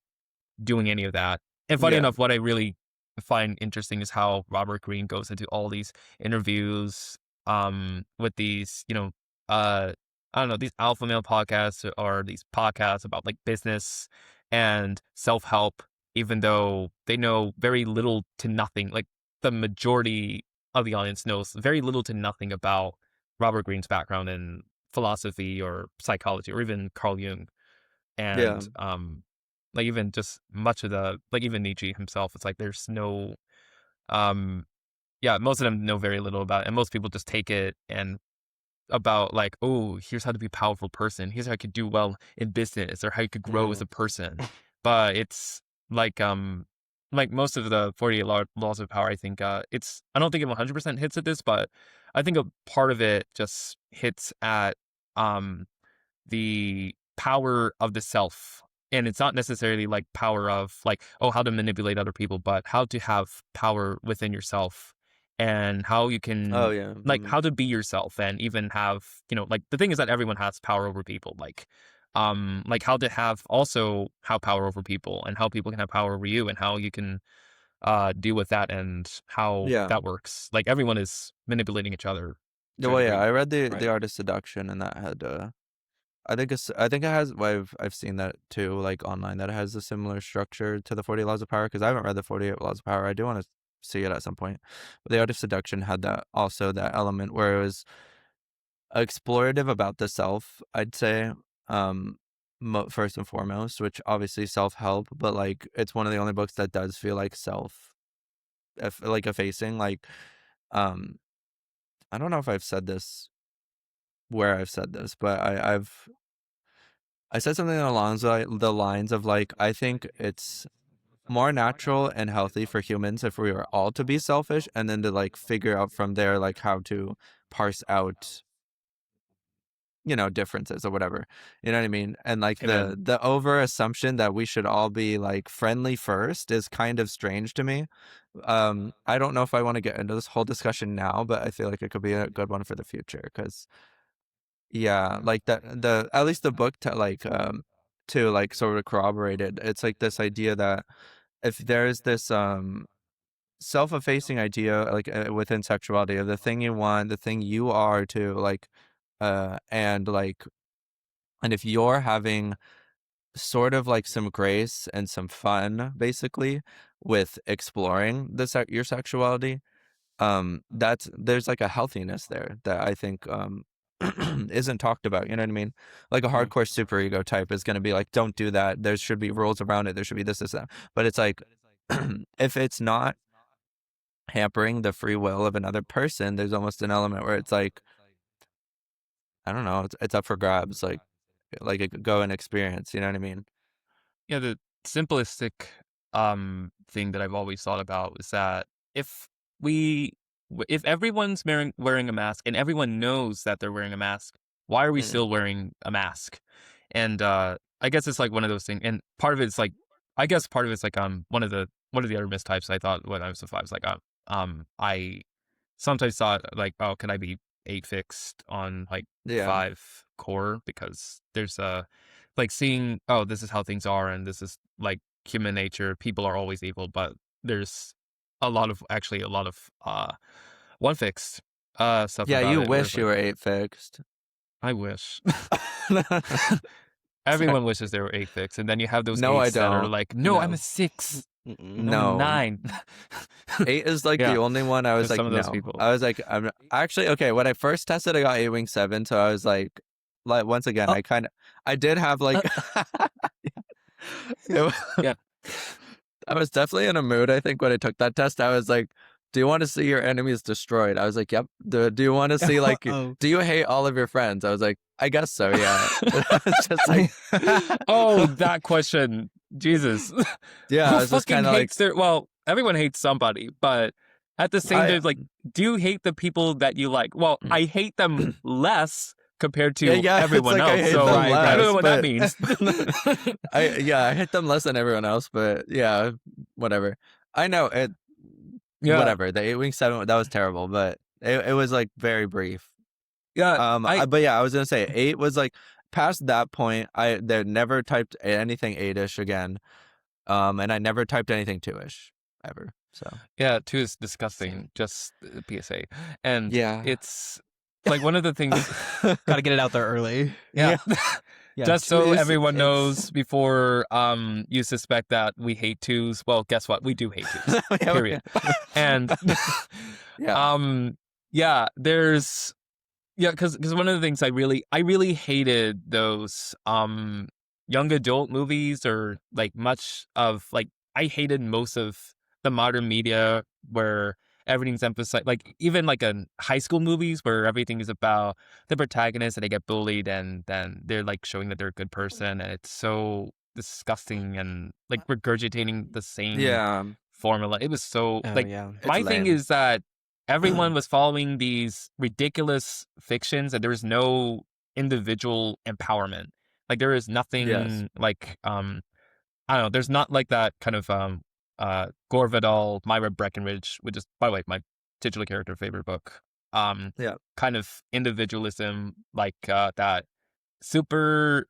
doing any of that. And funny yeah, enough, what I really find interesting is how Robert Greene goes into all these interviews with these, I don't know, these alpha male podcasts or these podcasts about like business and self-help, even though they know very little to nothing. Like the majority of the audience knows very little to nothing about Robert Greene's background in philosophy or psychology or even Carl Jung. yeah, And like even just much of the like even Nietzsche himself, it's like there's no um yeah, most of them know very little about it, and most people just take it and about like, oh, here's how to be a powerful person, here's how I could do well in business or how you could grow as mm, a person. But it's like like most of the 48 laws of power, I think I don't think it 100% hits at this, but I think a part of it just hits at um the power of the self. And it's not necessarily like power of like, oh, how to manipulate other people, but how to have power within yourself and how you oh can yeah, like how to be yourself and even have, like the thing is that everyone has power over people. Like how to have also have power over people and how people can have power over you and how you can deal with that and how yeah. that works. Like everyone is manipulating each other Yeah, to a well, yeah, degree. I read the Right. Art of Seduction, and that had I think it has. Well, I've seen that too, like online, that it has a similar structure to the 40 Laws of Power. Because I haven't read the 48 Laws of Power. I do want to see it at some point. But the Art of Seduction had that also that element where it was explorative about the self. I'd say, um, first and foremost, which obviously self help, but like it's one of the only books that does feel like like effacing. Like, um, I don't know if I've said this where I've said this, but I said something along the lines of like, I think it's more natural and healthy for humans if we were all to be selfish and then to like figure out from there like how to parse out, differences or whatever. You know what I mean? And like Amen. the over assumption that we should all be like friendly first is kind of strange to me. I don't know if I want to get into this whole discussion now, but I feel like it could be a good one for the future because yeah, like the at least the book to like sort of corroborate it. It's like this idea that if there's this self-effacing idea like within sexuality of the thing you want, the thing you are to like And like, and if you're having sort of like some grace and some fun, basically, with exploring your sexuality, that's there's like a healthiness there that I think isn't talked about. You know what I mean? Like a Yeah. hardcore superego type is going to be like, don't do that. There should be rules around it. There should be this, that. But it's like, if it's not hampering the free will of another person, there's almost an element where it's like, I don't know, it's up for grabs. Like a go and experience. You know what I mean? Yeah, the simplistic thing that I've always thought about is that if we if everyone's wearing a mask and everyone knows that they're wearing a mask, why are we Mm. still wearing a mask? And I guess it's like one of those things, and part of it's like, I guess part of it's like one of the other mistypes I thought when I was a five was like I sometimes thought like, oh, can I be 8 fixed on like Yeah. 5 core, because there's like seeing, oh, this is how things are and this is like human nature. People are always evil, but there's actually a lot of one fixed stuff Yeah, about you it where it's wish you like, were 8 fixed. I wish. Sorry. Everyone wishes they were 8 fixed, and then you have those No, I 8s that are don't. like, no, I'm No. a 6. Mm-mm. No, I'm a No. 9. 8 is like Yeah, the only one I was there's like, some of those no. people. I was like, I'm actually okay. When I first tested, I got 8 wing 7, so I was like once again, Oh, I did have like it was, yeah. I was definitely in a mood. I think when I took that test, I was like, "Do you want to see your enemies destroyed?" I was like, "Yep." Do you want to see like, Oh. do you hate all of your friends? I was like, "I guess so, yeah." It's just like, Oh, that question. Jesus. yeah, I Who was just fucking kind of like, hates well, everyone hates somebody, but at the same I time, like, do you hate the people that you like? Well, I hate them less compared yeah, to yeah, it's everyone like I else. hate So them Right, I don't know less, right. what that but means. I hit them less than everyone else, but yeah, whatever. I know it. Yeah. Whatever. The 8 wing 7, that was terrible, but it was like very brief. Yeah. But yeah, I was gonna say 8 was like past that point. They never typed anything 8ish again. And I never typed anything 2ish ever. So Yeah, 2 is disgusting. Same. Just PSA. And yeah, it's like one of the things. Gotta get it out there early. Yeah. yeah. Yeah, Just two so is everyone it's knows before you suspect that we hate 2s. Well, guess what? We do hate 2s. Yeah, Period. And yeah, yeah, there's because one of the things I really hated those young adult movies, or like much of like, I hated most of the modern media where everything's emphasized, like even like in high school movies where everything is about the protagonist and they get bullied and then they're like showing that they're a good person, and it's so disgusting and like regurgitating the same yeah. formula. It was so oh like, yeah. It's my thing lame. is that everyone was following these ridiculous fictions and there was no individual empowerment. Like there is Yes. nothing like I don't know, there's not like that kind of Gore Vidal, Myra Breckenridge, which is, by the way, my titular character favorite book. Yeah. Kind of individualism, like that super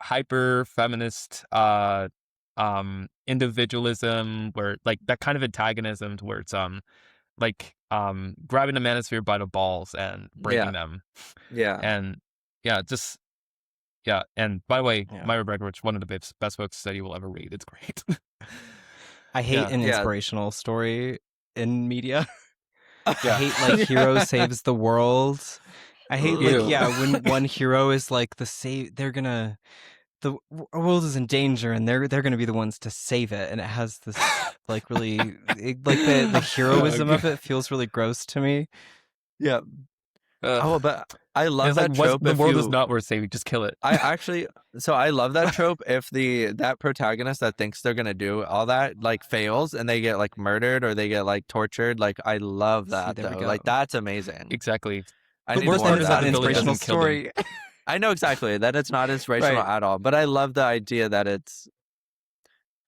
hyper feminist individualism, where like that kind of antagonism to where it's like grabbing a manosphere by the balls and Yeah. breaking them. Yeah. And yeah, just yeah. And by the way, Yeah. Myra Breckenridge, one of the best books that you will ever read. It's great. I hate Yeah. an Yeah. inspirational story in media. I Yeah. hate like hero saves the world. I hate like Ew. when one hero is like the world is in danger and they're gonna be the ones to save it, and it has this like really like the heroism of it feels really gross to me. Yeah. Oh, but I love It's like, that trope. the If world is you, not worth saving. Just kill it. I actually, so I love that trope. If that protagonist that thinks they're gonna do all that like fails and they get like murdered or they get like tortured, like I love See, that there we though. go. Like that's amazing. Exactly. I The need worst more part of is It's that not the an that. villain inspirational doesn't kill them. story. I know exactly that it's not inspirational Right. at all, but I love the idea that it's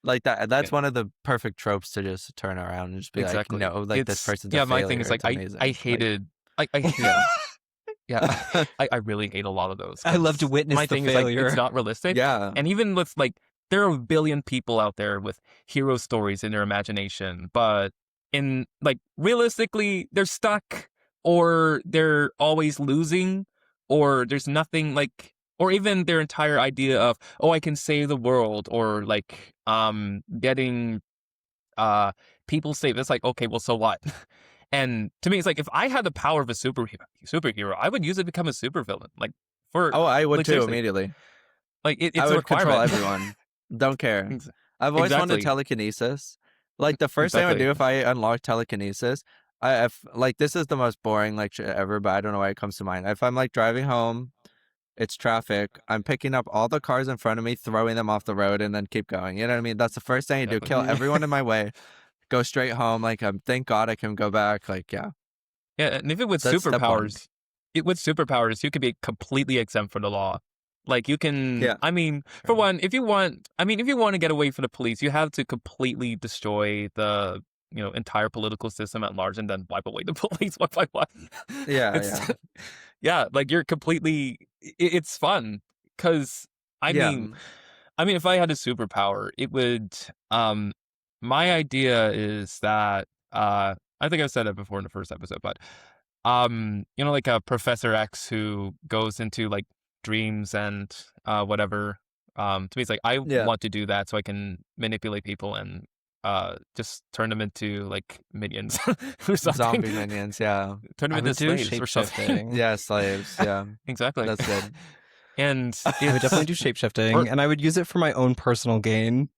like that. That's Yeah. one of the perfect tropes to just turn around and just be Exactly. like, no, like this It's person's a yeah. My failure. thing is like, It's amazing. I Like, hated I yeah, yeah. I really hate a lot of those. I love to 'Cause witness my the thing is like, failure. it's not realistic. yeah, And even with like, there are a billion people out there with hero stories in their imagination, but in like realistically, they're stuck or they're always losing, or there's nothing like, or even their entire idea of, oh, I can save the world, or like getting people saved. It's like, okay, well, so what? And to me, it's like, if I had the power of a superhero, I would use it to become a supervillain. Like, for Oh, I would like, too seriously, immediately. like I it's a would control requirement. everyone. Don't care. Ex- I've always wanted exactly, telekinesis. Like the first thing I would exactly, do if I unlocked telekinesis, like this is the most boring like shit ever, but I don't know why it comes to mind. If I'm like driving home, it's traffic. I'm picking up all the cars in front of me, throwing them off the road, and then keep going. You know what I mean? That's the first thing you do. exactly. Kill everyone in my way. Go straight home. Like thank God I can go back. Like yeah, Yeah, and if it with that's step one. superpowers, you could be completely exempt from the law. Like you can, Yeah. I mean, for one, if you want, if you want to get away from the police, you have to completely destroy the, entire political system at large and then wipe away the police one by one. Yeah, It's, yeah. yeah, like you're completely, it's fun because, I Yeah. mean, if I had a superpower, it would, my idea is that, I think I've said it before in the first episode, but, like a Professor X who goes into like dreams and whatever. To me, it's like I Yeah. want to do that so I can manipulate people and just turn them into like minions or something. Zombie minions, yeah. Turn them I into would do slaves or something. shapeshifting. Yeah, slaves, yeah. Exactly. That's good. And I would definitely do shapeshifting, and I would use it for my own personal gain.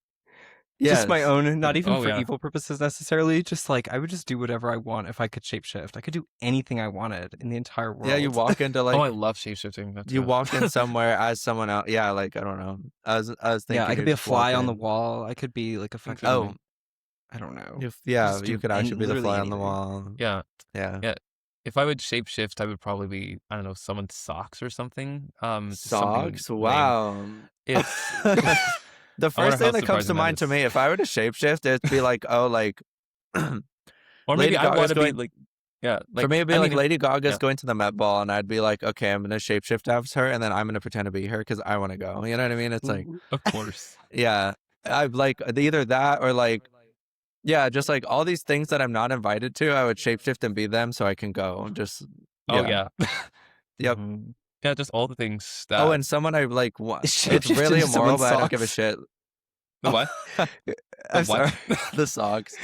Just my Yes. own, not even Oh, for yeah. evil purposes necessarily. Just like I would just do whatever I want if I could shapeshift. I could do anything I wanted in the entire world. Yeah, you walk into like oh, I love shapeshifting. That's you good. walk in somewhere as someone else. Yeah, like I don't know. I was thinking. Yeah, I you could be a just walk fly on the in. wall. I could be like a fucking. Oh, I don't know. yeah, Just you do could actually be the literally fly on the anything. wall. Yeah. Yeah. Yeah. If I would shapeshift, I would probably be, I don't know, someone's socks or something. Just something Socks. lame. Wow. It's The first how thing that comes surprising to that mind to is. me, if I were to shapeshift, it'd be like, oh, like or Lady maybe I Gaga's want to be going. like, yeah, For me, it'd be I like mean, Lady Gaga's yeah. going to the Met Ball, and I'd be like, okay, I'm gonna shapeshift as her, and then I'm gonna pretend to be her because I want to go. You know what I mean? It's like, Of course. yeah, I've like either that or like, yeah, just like all these things that I'm not invited to, I would shapeshift and be them so I can go. Just Oh yeah, yeah. yep. Mhm. Yeah, just all the things that. Oh, and someone I like. It's Shapeshift really into immoral, someone's but I don't give a socks. shit. The what? I'm The sorry. what? The socks.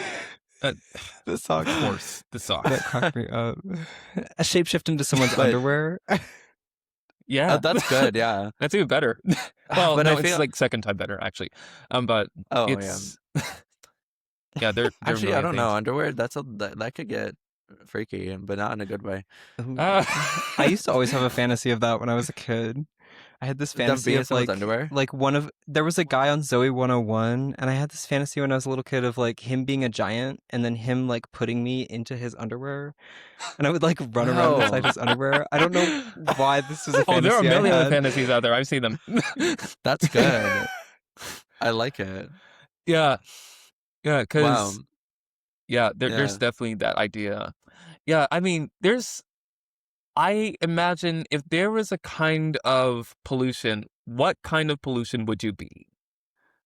The socks. Of course, the That socks. cracked me up. A shapeshift into someone's But- underwear. Yeah, That's good. Yeah. that's even better. Well, But no, I it's feel- like second time better actually. But Oh yeah. it's yeah, they're Actually, I million don't know. things. Underwear. That could get freaky, but not in a good way. Ooh. Ah. I used to always have a fantasy of that when I was a kid. I had this Them fantasy being of someone's like underwear? there was a guy on Zoe 101, and I had this fantasy when I was a little kid of like him being a giant and then him like putting me into his underwear, and I would like run around No. inside his underwear. I don't know why this was a fantasy. Oh, there are a million I other had. fantasies out there. I've seen them. That's good. I like it. Yeah, yeah, because Wow. yeah, there's Yeah. definitely that idea. Yeah, I mean, I imagine if there was a kind of pollution, what kind of pollution would you be?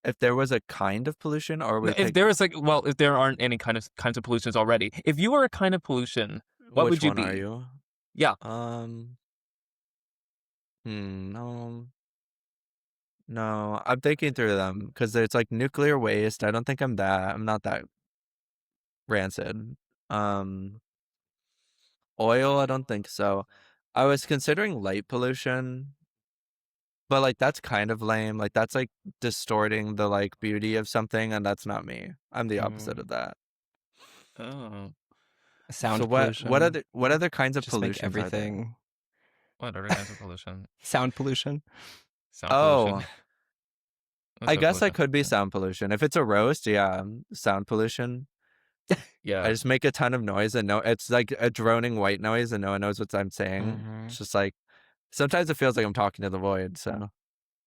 If there was a kind of pollution, or we If pick there was like, well, if there aren't any kinds of pollutions already, if you were a kind of pollution, what which would you one be? are you? Yeah. No. No, I'm thinking through them because there's like nuclear waste. I don't think I'm that. I'm not that rancid. Oil, I don't think so. I was considering light pollution, but like that's kind of lame. Like that's like distorting the like beauty of something, and that's not me. I'm the opposite of that. Oh, Sound So pollution. what other kinds of Just make pollutions are there? everything what other kinds of pollution? sound pollution. Sound Oh, pollution. What's I sound guess I pollution? could be sound pollution. If it's a roast, yeah, sound pollution. Yeah. I just make a ton of noise and it's like a droning white noise and no one knows what I'm saying. Mhm. It's just like sometimes it feels like I'm talking to the void. So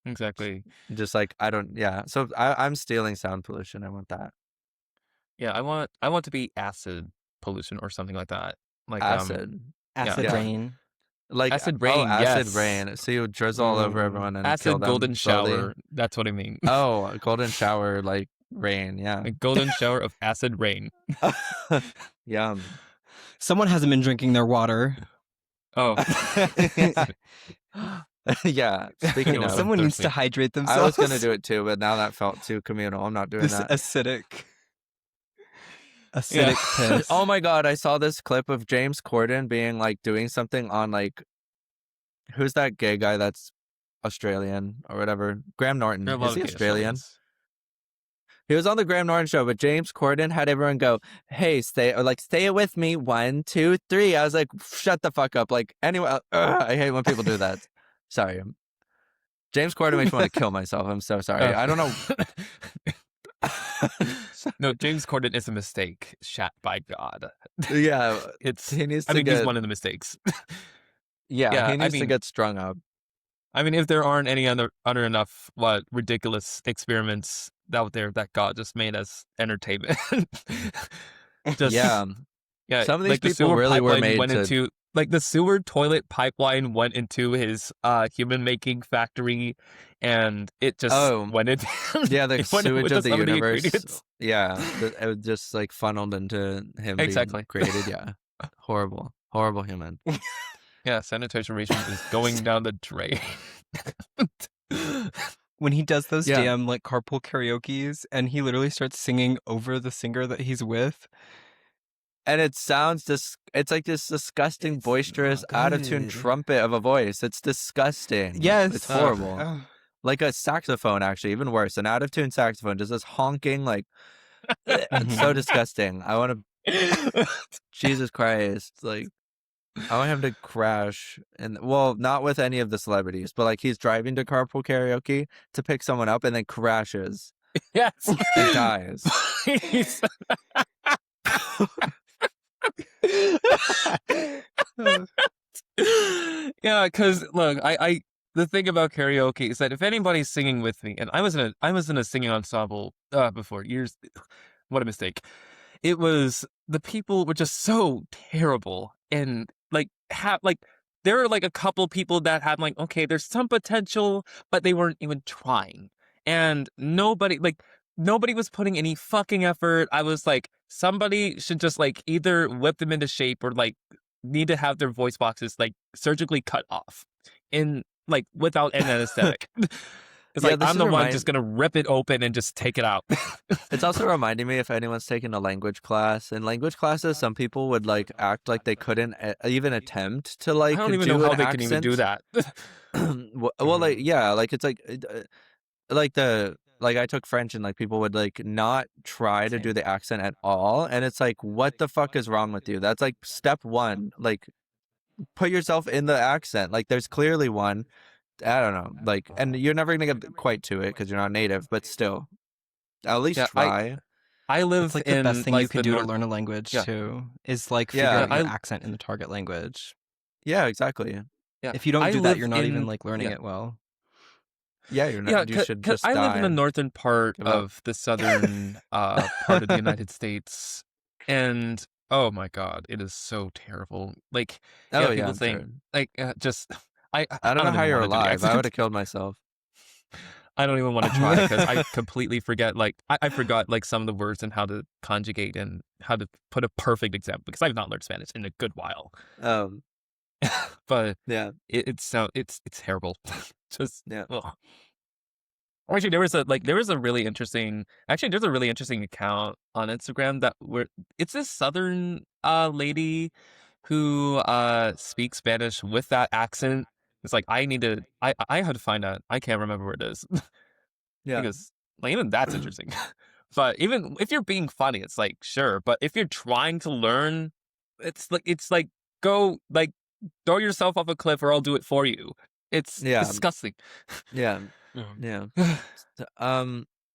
Exactly. just like I don't, yeah. So I'm stealing sound pollution. I want that Yeah, I want to be acid pollution or something like that. Like acid, Acid Yeah. rain. like acid oh, rain. acid yes. rain. So you drizzle all over everyone and kill Acid them golden slowly. shower. That's what I mean. Oh, a golden shower like rain. Yeah, A golden shower of acid rain. yum. Someone hasn't been drinking their water. Oh, Yeah. Speaking It was of, Someone needs thirsty. to hydrate I themselves. was gonna do it too, but now that felt too communal. I'm not doing This that. acidic Yeah. piss. Oh my god, I saw this clip of James Corden being like doing something on like who's that gay guy that's Australian or whatever? Graham There are Norton. a lot Is of he gay Australian? Australians. He was on the Graham Norton show, but James Corden had everyone go, "Hey, say it with me. 1, 2, 3." I was like, "Shut the fuck up!" Like anyway, I hate when people do that. Sorry, James Corden makes me want to kill myself. I'm so sorry. I don't know. No, James Corden is a mistake, shat by God. Yeah, It's. he needs I to mean, he's get. one of the mistakes. Yeah, Yeah, he needs to get strung up. I mean, if there aren't any other enough ridiculous experiments out there that God just made as entertainment, just Yeah, yeah, some of these like the people sewer really were pipeline made went to. into like the sewer toilet pipeline went into his human making factory, and it just Oh, went in. yeah, the It went in sewage with of the some of the universe. ingredients. Yeah, it was just like funneled into him being Exactly. created. Yeah, horrible, horrible human. Yeah, sanitation is going down the drain. When he does those Yeah. damn like carpool karaoke's and he literally starts singing over the singer that he's with. And it sounds it's like this disgusting, boisterous, out-of-tune good. trumpet of a voice. It's disgusting. Yes. It's horrible. Ugh. Like a saxophone, actually, even worse. An out-of-tune saxophone, just this honking, like, it's so disgusting. I want to, Jesus Christ, like, I want him to crash. And, well, not with any of the celebrities, but like he's driving to carpool karaoke to pick someone up and then crashes Yes. and dies. Please. Yeah, because look, I the thing about karaoke is that if anybody's singing with me, and I was in a singing ensemble before years. What a mistake! It was the people were just so terrible, and like there were like a couple people that had like okay, there's some potential, but they weren't even trying, and nobody was putting any fucking effort. I was like, somebody should just like either whip them into shape or like need to have their voice boxes like surgically cut off in like without an anesthetic. It's Yeah, like this I'm is the one just gonna rip it open and just take it out. It's also reminding me if anyone's taken a language class. In language classes, some people would like act like they couldn't even attempt to I like don't even do know how an they can even do accent. that. Well, like yeah, like it's like like I took French and like people would like not try to do the accent at all, and it's like what the fuck is wrong with you? That's like step one. Like put yourself in the accent. Like there's clearly one. I don't know. Like, and you're never gonna get quite to it because you're not native, but still, at least Yeah, try. I It's live like the best in thing you like can the do to north. learn a language Yeah. too, is like figure Yeah, out your I accent in the target language. Yeah, exactly. yeah If you don't I do that, live you're not even in like learning yeah it well. Yeah, you're yeah not. You should because just I live in die the and northern part give up. of the southern part of the United States, and oh my god, it is so terrible. Like yeah, Oh yeah, people I'm saying sure. like just I don't know don't how even you're want to do the alive. I would accent. have killed myself. I don't even want to try because I completely forget. Like I forgot like some of the words and how to conjugate and how to put a perfect example because I've not learned Spanish in a good while. Um, But yeah, it's terrible. Just yeah. ugh. Actually, there was a really interesting. Actually, there's a really interesting account on Instagram that where it's this southern lady who speaks Spanish with that accent. It's like I had to find out. I can't remember where it is. Yeah. Because like even that's interesting. But even if you're being funny, it's like sure. But if you're trying to learn, it's like go like throw yourself off a cliff or I'll do it for you. It's Yeah. disgusting. Yeah. Yeah.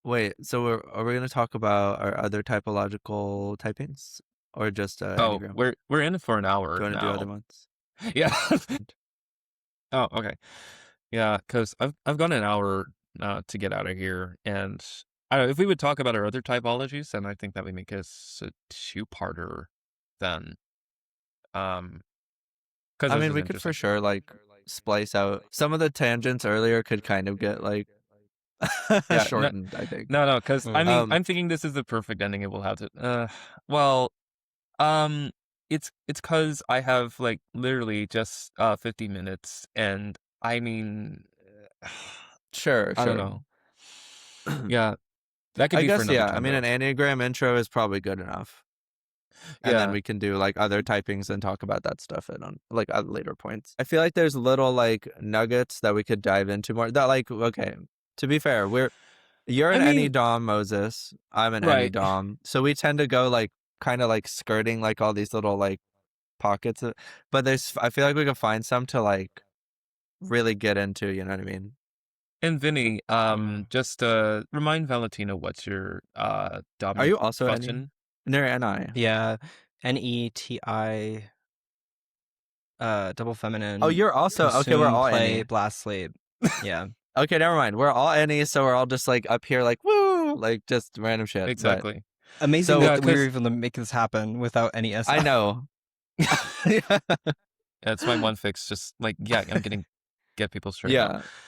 Wait. So are we gonna talk about our other typological typings, or just Oh, Enneagram? we're in it for an hour Do you want to do other now. ones? Yeah. Oh, okay. Yeah, because I've got an hour to get out of here, and I don't know if we would talk about our other typologies, then I think that would make us a two-parter. Then, because I this mean, is we could for interesting. sure like splice out some of the tangents earlier. Could kind of get like Yeah, no, shortened. I think. no, because I mean, Um. I'm thinking this is the perfect ending. It will have to. Well, um, it's 'cause I have, like, literally just, 50 minutes, and I mean, Sure, I don't sure. know. Yeah, that could I be for guess, another yeah. I time, mean, though. an Enneagram intro is probably good enough. And then Yeah, we can do like other typings and talk about that stuff at like at later points. I feel like there's little like nuggets that we could dive into more. That like okay, to be fair, you're I an any mean dom Moses, I'm an any right, dom, so we tend to go like kind of like skirting like all these little like pockets. But I feel like we could find some to like really get into. You know what I mean? and Vinny, just, remind Valentino what's your, Are dominant you also any? question? No, and I. Yeah, NETI, double Oh, feminine, you're also okay. We're consume, all play, any. blast, sleep. Yeah. Okay, never mind. We're all any, so we're all just like up here, like woo, like just random shit. But Exactly. Amazing so Yeah, that we were 'cause able to make this happen without any I SI. know. Yeah. that's my one fix, just, like, yeah, I'm getting get people straight up. Yeah.